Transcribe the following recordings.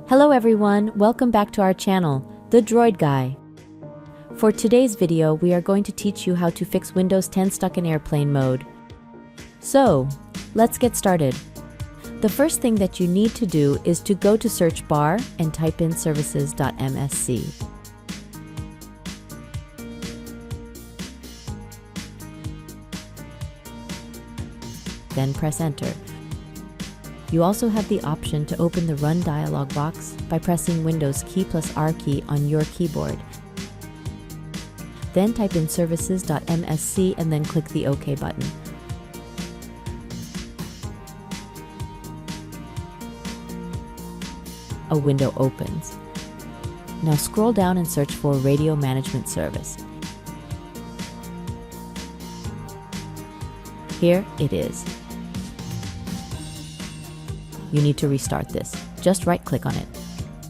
Hello everyone, welcome back to our channel, The Droid Guy. For today's video, we are going to teach you how to fix Windows 10 stuck in airplane mode. So, let's get started. The first thing that you need to do is to go to search bar and type in services.msc. Then press enter. You also have the option to open the Run dialog box by pressing Windows key plus R key on your keyboard. Then type in services.msc and then click the OK button. A window opens. Now scroll down and search for Radio Management Service. Here it is. You need to restart this. Just right-click on it.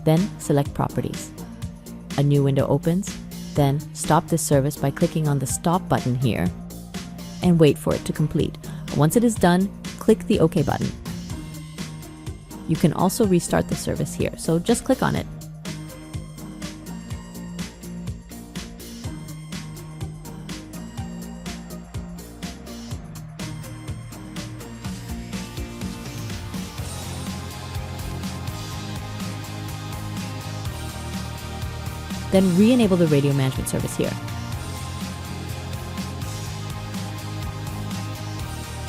Then select Properties. A new window opens. Then stop this service by clicking on the Stop button here and wait for it to complete. Once it is done, click the OK button. You can also restart the service here, so just click on it. Then re-enable the radio management service here.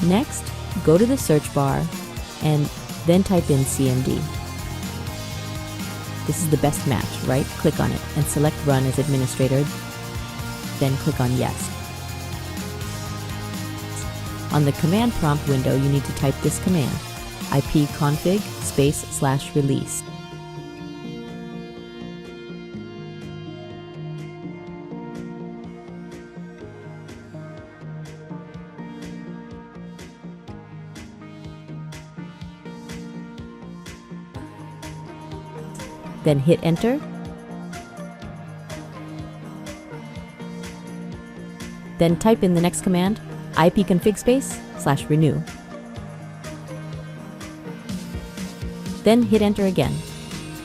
Next, go to the search bar and then type in CMD. This is the best match, right? Click on it and select Run as administrator, then click on Yes. On the command prompt window, you need to type this command, ipconfig /release. Then hit enter. Then type in the next command, ipconfig /renew. Then hit enter again.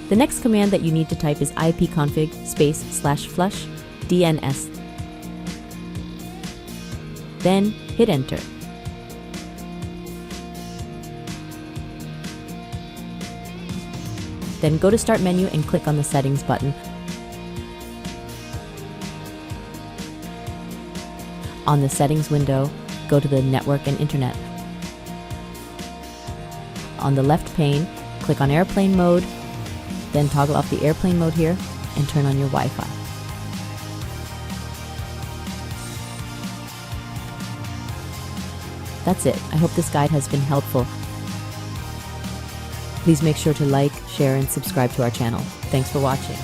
The next command that you need to type is ipconfig /flush DNS. Then hit enter. Then go to Start menu and click on the Settings button. On the Settings window, go to the Network and Internet. On the left pane, click on Airplane Mode, then toggle off the airplane mode here and turn on your Wi-Fi. That's it. I hope this guide has been helpful. Please make sure to like, share, and subscribe to our channel. Thanks for watching.